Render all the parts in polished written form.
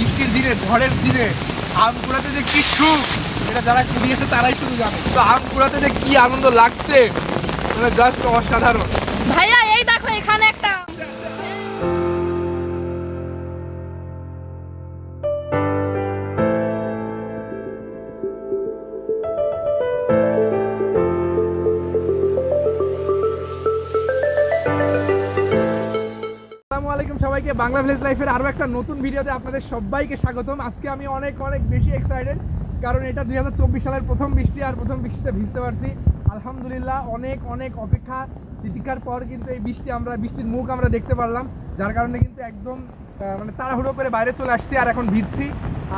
বৃষ্টির দিনে, ঝড়ের দিনে আম কুড়াতে যে কি সুখ, এটা যারা কুড়িয়েছে তারাই শুধু জানে। তো আম কুড়াতে যে কি আনন্দ লাগছে, মানে জাস্ট অসাধারণ। ভাইয়া এই দেখো এখানে একটা আসসালামু আলাইকুম সবাইকে, বাংলা ভিলেজ লাইফের আরও একটা নতুন ভিডিওতে আপনাদের সবাইকে স্বাগতম। আজকে আমি অনেক বেশি এক্সাইটেড, কারণ এটা 2024 সালের প্রথম বৃষ্টি, আর প্রথম বৃষ্টিতে ভিজতে পারছি আলহামদুলিল্লাহ। অনেক অপেক্ষা প্রতীক্ষার পর কিন্তু এই বৃষ্টির মুখ আমরা দেখতে পারলাম, যার কারণে কিন্তু একদম মানে তাড়াহুড়ো করে বাইরে চলে আসছি আর এখন ভিজছি।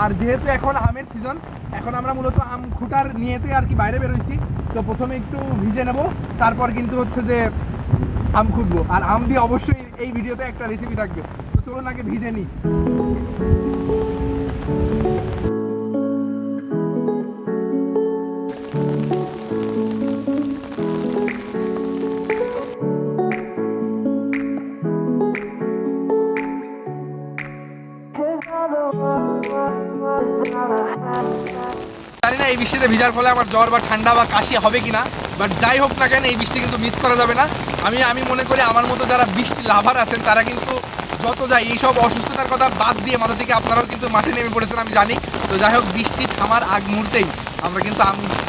আর যেহেতু এখন আমের সিজন, এখন আমরা মূলত আম খুঁটার নিয়েতে আর কি বাইরে বেরোইছি। তো প্রথমে একটু ভিজে নেব, তারপর কিন্তু হচ্ছে যে আম খুঁজবো। আর আম দিয়ে অবশ্যই এই ভিডিওতে একটা রেসিপি থাকবে। তো চলুন আগে ভিজে নিই। জানি না এই বৃষ্টিতে ভিজার ফলে আমার জ্বর বা ঠান্ডা বা কাশি হবে কিনা, বাট যাই হোক না কেন এই বৃষ্টি কিন্তু মিস করা যাবে না। আমি মনে করি আমার মতো যারা বৃষ্টি লাভার আছেন তারা কিন্তু যত যায় এইসব অসুস্থতার কথা বাদ দিয়ে মাথা থেকে আপনারাও কিন্তু মাঠে নেমে পড়েছেন, আমি জানি। তো যাই হোক, বৃষ্টি থামার আগ মুহূর্তেই আমরা কিন্তু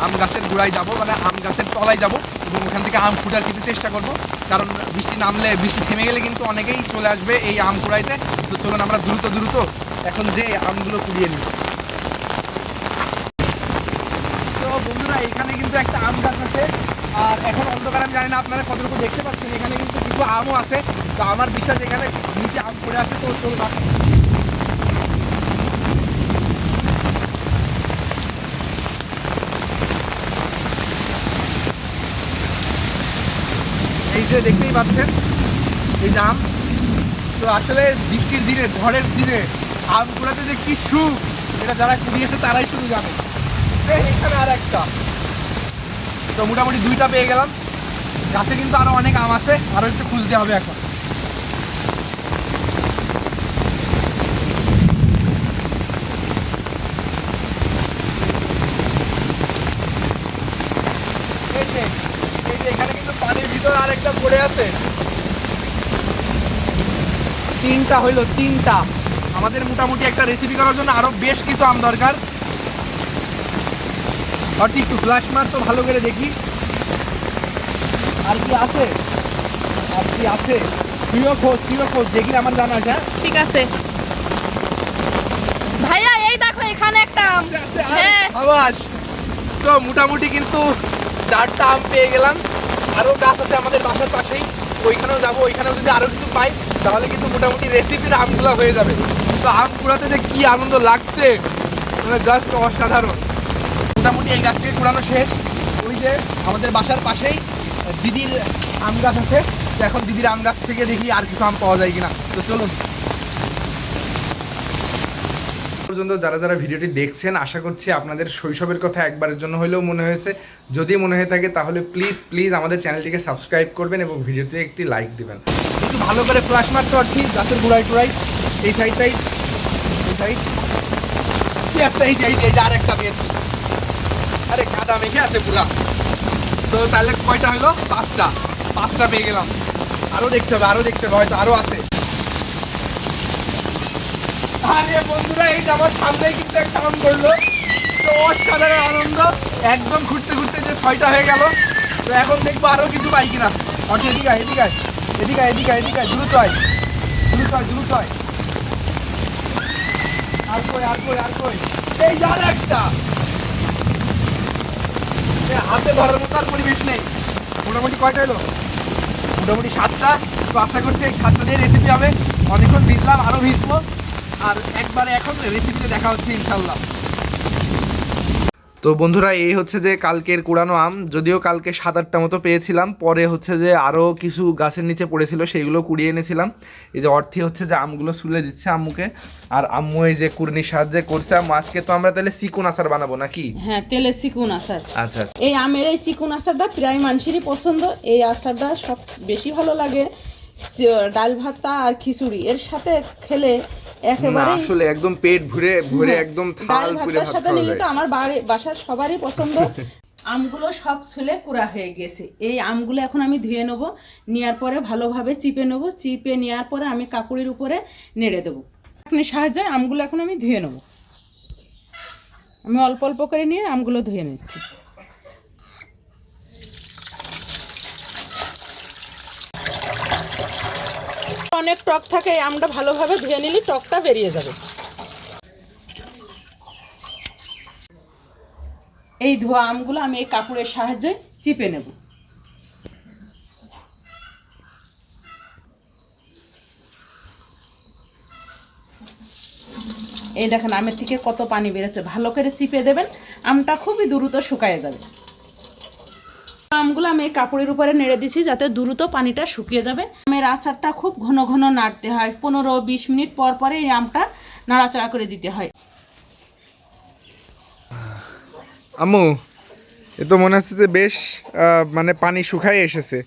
আম গাছের গোড়ায় যাব, মানে আম গাছের তলায় যাব এবং ওখান থেকে আম খুঁটার খেতে চেষ্টা করব। কারণ বৃষ্টি থেমে গেলে কিন্তু অনেকেই চলে আসবে এই আম কুড়াইতে। তো চলুন আমরা দ্রুত এখন যে আমগুলো কুড়িয়ে নিই। তো বন্ধুরা, এখানে কিন্তু একটা আম গাছ আছে, আর এখন অন্ধকার, আমি জানি না আপনারা কতটুকু দেখতে পাচ্ছেন। এখানে কিন্তু কিছু আমও আছে। তো আমার বিশ্বাস এখানে নিচে আম পড়ে আছে। তো চলুন এই যে দেখতেই পাচ্ছেন এই যে আম। তো আসলে বৃষ্টির দিনে, ঝড়ের দিনে আম কুড়াতে যে কি সুখ, এটা যারা কুড়িয়েছে তারাই শুধু জানে। এখানে আর একটা, তো মোটামুটি দুইটা পেয়ে গেলাম। গাছে কিন্তু আরো অনেক আম আছে, আরো একটু খুঁজতে হবে এখন। এই যে এখানে কিন্তু পানির ভিতরে আরেকটা পড়ে আছে। তিনটা হইলো, তিনটা। আমাদের মোটামুটি একটা রেসিপি করার জন্য আরো বেশ কিছু আম দরকার। অর্থাৎ একটু ফ্ল্যাশ মার তো ভালো করে দেখি আর কি আছে, তুইও খোঁজ দেখি, আমার জানা আছে। ঠিক আছে ভাইয়া এই দেখো এখানে একটা আম। হ্যাঁ আওয়াজ। তো মোটামুটি কিন্তু 4টা আম পেয়ে গেলাম। আরো গাছ আছে আমাদের বাসার পাশেই, ওইখানেও যাবো। ওইখানেও যদি আরো কিছু পাই তাহলে কিন্তু মোটামুটি রেসিপির আমগুলো হয়ে যাবে। তো আম কুড়াতে যে কি আনন্দ লাগছে, মানে জাস্ট অসাধারণ। মোটামুটি এই গাছ থেকে কুড়ানো শেষ। ওই যে আমাদের বাসার পাশেই দিদির আম গাছ আছে। তো এখন দিদির আম গাছ থেকে দেখি আর কিছু আম পাওয়া যায় কিনা। তো চলুন। পর্যন্ত যারা ভিডিওটি দেখছেন, আশা করছি আপনাদের শৈশবের কথা একবারের জন্য হলেও মনে হয়েছে। যদি মনে হয়ে থাকে তাহলে প্লিজ আমাদের চ্যানেলটিকে সাবস্ক্রাইব করবেন এবং ভিডিওতে একটি লাইক দিবেন। একটু ভালো করে ফ্ল্যাশ মারতে পারছি গাছের গোড়ায় টোড়াই, এই সাইডটাই, এই সাইড এই আর একটা পেয়েছি। আরে কাদা মেখে আছে পুরা। তো তাহলে কয়টা হলো? 5টা পেয়ে গেলাম। আরো দেখতে হবে, হয়তো আরো আছে। আরে বন্ধুরা, এই যে আমার সামনেই কিন্তু একটা আম করলো। তো অসাধারণ আনন্দ, একদম ঘুরতে যে 6টা হয়ে গেল। তো এখন দেখবো আরো কিছু পাই কিনা। এদিকে দ্রুত হয়। আর কই এই যার একটা, হাতে ধরার মতো আর পরিবেশ নেই। মোটামুটি কয়টা এলো? মোটামুটি 7টা। তো আশা করছি এই 7টা দিয়ে রেসিপি হবে। অনেকক্ষণ ভিজলাম, আরো ভিজবো। আর একবারে এখন রেসিপিতে দেখা হচ্ছে ইনশাল্লাহ। তো বন্ধুরা, এই হচ্ছে যে কালকের কুড়ানো আম। যদিও কালকে 7-8টা মতো পেয়েছিলাম, পরে হচ্ছে যে আরও কিছু গাছের নিচে পড়েছিল, সেইগুলো কুড়িয়ে এনেছিলাম। এই যে অর্থী হচ্ছে যে আমগুলো সুলে দিচ্ছে আম্মুকে, আর আম্মু এই যে কুড়নির সাহায্যে করছে। আজকে তো আমরা তাহলে চিকুন আচার বানাবো নাকি? হ্যাঁ, তেলে চিকুন আচার। আচ্ছা। এই আমের এই চিকুন আচারটা প্রায় মানুষেরই পছন্দ। এই আচারটা সব বেশি ভালো লাগে ডাল ভাতটা আর খিচুড়ি এর সাথে খেলে না একেবারে আসলে একদম পেট ভরে ভরে একদম ডাল থাল পুরে ভাতের ভাত সাথে খাওয়া নিলে যায়। তো আমার বাসার সবারই পছন্দ। আমগুলো সব ছুলে কুড়া হয়ে গেছে। এই আমগুলো এখন আমি ধুয়ে নেব, নেওয়ার পরে ভালোভাবে চিপে নেব, চিপে নেওয়ার পরে আমি কাপড়ের উপরে নেড়ে দেবো। আপনি সাহায্যে আমগুলো এখন আমি ধুয়ে নেব। আমি অল্প অল্প করে নিয়ে আমগুলো ধুয়ে নিচ্ছি। অনেক টক থাকে, এই আমটা ভালোভাবে ধুয়ে নিলে টকটা বেরিয়ে যাবে। এই ধোয়া আমগুলো আমি এই কাপড়ের সাহায্যে চিপে নেব। এই দেখেন আমের থেকে কত পানি বেরোচ্ছে। ভালো করে চিপে দেবেন, আমটা খুবই দ্রুত শুকায় যাবে। আমগুলো আমি এই কাপড়ের উপরে নেড়ে দিচ্ছি যাতে দ্রুত পানিটা শুকিয়ে যাবে। আমের আচারটা খুব ঘন ঘন নাড়তে হয়, 15-20 মিনিট পর পরে এই আমটা নাড়াচাড়া করে দিতে হয়। আম্মু এ তো মনে হচ্ছে যে বেশ মানে পানি শুকায় এসেছে।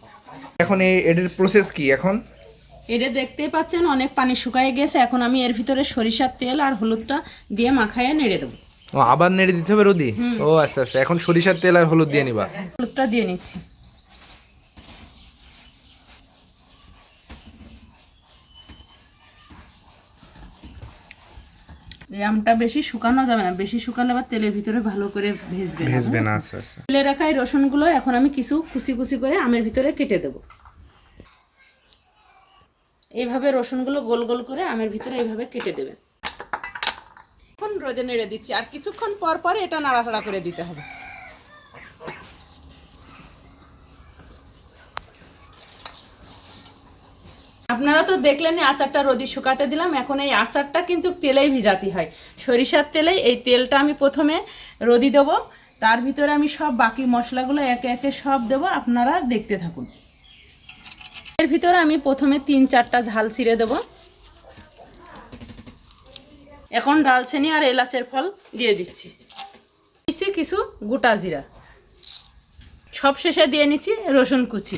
এখন এটার প্রসেস কি এখন? এটা দেখতেই পাচ্ছেন অনেক পানি শুকায় গেছে। এখন আমি এর ভিতরে সরিষার তেল আর হলুদটা দিয়ে মাখাইয়ে নেড়ে দেবো। ও আবার নেড়ে দিতে হবে রোদি? ও আচ্ছা আচ্ছা, এখন সরিষার তেল আর হলুদ দিয়ে নিবা? হলুদটা দিয়ে নিচ্ছি। এই আমটা বেশি শুকানো যাবে না, বেশি শুকালে আবার তেলের ভিতরে ভালো করে ভেজবে না। আচ্ছা আচ্ছা। তেলে রাখা এই রসুনগুলো এখন আমি কিছু কুচি কুচি করে আমের ভিতরে কেটে দেব। এইভাবে রসুনগুলো গোল গোল করে আমের ভিতরে এইভাবে কেটে দেবেন। এখন রোদে নেড়ে দিচ্ছি, আর কিছুক্ষণ পর পর এটা নাড়াচাড়া করে দিতে হবে। আপনারা তো দেখলেন আচারটা রোদি শুকাতে দিলাম। এখন এই আচারটা কিন্তু তেলেই ভিজাতে হয়, সরিষার তেলে। এই তেলটা আমি প্রথমে রোদি দেবো, তার ভিতরে আমি সব বাকি মশলাগুলো একে একে সব দেবো। আপনারা দেখতে থাকুন। এর ভিতরে আমি প্রথমে 3-4টা ঝাল ছিঁড়ে দেব। এখন ডালচিনি আর এলাচের ফল দিয়ে দিচ্ছি। কিছু গোটা জিরা, সব শেষে দিয়ে নিচ্ছি রসুন কুচি।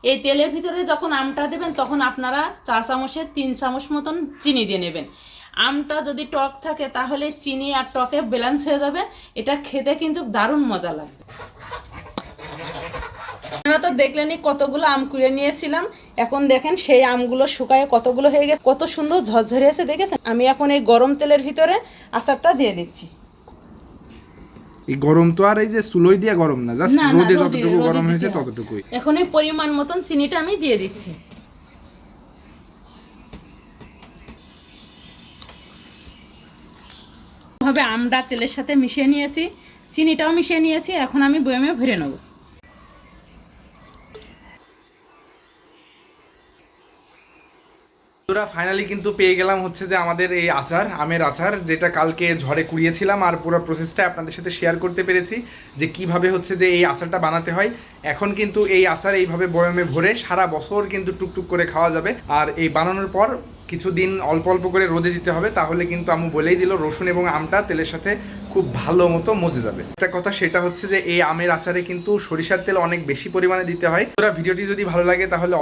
এই তেলের ভিতরে যখন আমটা দেবেন তখন আপনারা 4 চামচের 3 চামচ মতন চিনি দিয়ে নেবেন। আমটা যদি টক থাকে তাহলে চিনি আর টকে ব্যালেন্স হয়ে যাবে। এটা খেতে কিন্তু দারুণ মজা লাগবে। আপনারা তো দেখলেনই কতগুলো আম কুড়ে নিয়েছিলাম। এখন দেখেন সেই আমগুলো শুকায় কতগুলো হয়ে গেছে, কত সুন্দর ঝরঝরে আছে দেখেছেন। আমি এখন এই গরম তেলের ভিতরে আচারটা দিয়ে দিচ্ছি। এই গরম তো আর এই যে চুলোই দিয়ে গরম না, জাস্ট রোদে যতটুকু গরম হয়েছে ততটুকুই। এখন এই পরিমাণ মতন চিনিটা আমি দিয়ে দিচ্ছি। ভাবে আমরা তেলের সাথে মিশিয়ে নিয়েছি, চিনিটাও মিশিয়ে নিয়েছি। এখন আমি বয়ামে ভরে নেব। তোরা ফাইনালি কিন্তু পেয়ে গেলাম হচ্ছে যে আমাদের এই আচার, আমের আচার, যেটা কালকে ঝড়ে কুড়িয়েছিলাম। আর পুরো প্রসেসটা আপনাদের সাথে শেয়ার করতে পেরেছি যে কিভাবে হচ্ছে যে এই আচারটা বানাতে হয়। এখন কিন্তু এই আচার এইভাবে বয়মে ভরে সারা বছর কিন্তু টুকটুক করে খাওয়া যাবে। আর এই বানানোর পর কিছুদিন অল্প অল্প করে রোদে দিতে হবে, তাহলে কিন্তু আম্মু বলেই দিল রসুন এবং আমটা তেলের সাথে খুব ভালো মতো মজে যাবে। একটা কথা সেটা হচ্ছে যে এই আমের আচারে কিন্তু সরিষার তেল অনেক বেশি পরিমাণে দিতে হয়। তোরা ভিডিওটি যদি ভালো লাগে তাহলে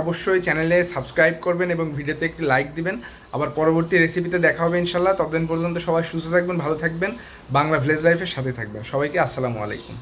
অবশ্যই চ্যানেলে সাবস্ক্রাইব করবেন এবং ভিডিওতে একটি লাইক দিবেন। আবার পরবর্তী রেসিপিতে দেখা হবে ইনশাল্লাহ। ততদিন পর্যন্ত সবাই সুস্থ থাকবেন, ভালো থাকবেন, বাংলা ভিলেজ লাইফের সাথে থাকবেন। সবাইকে আসসালামু আলাইকুম।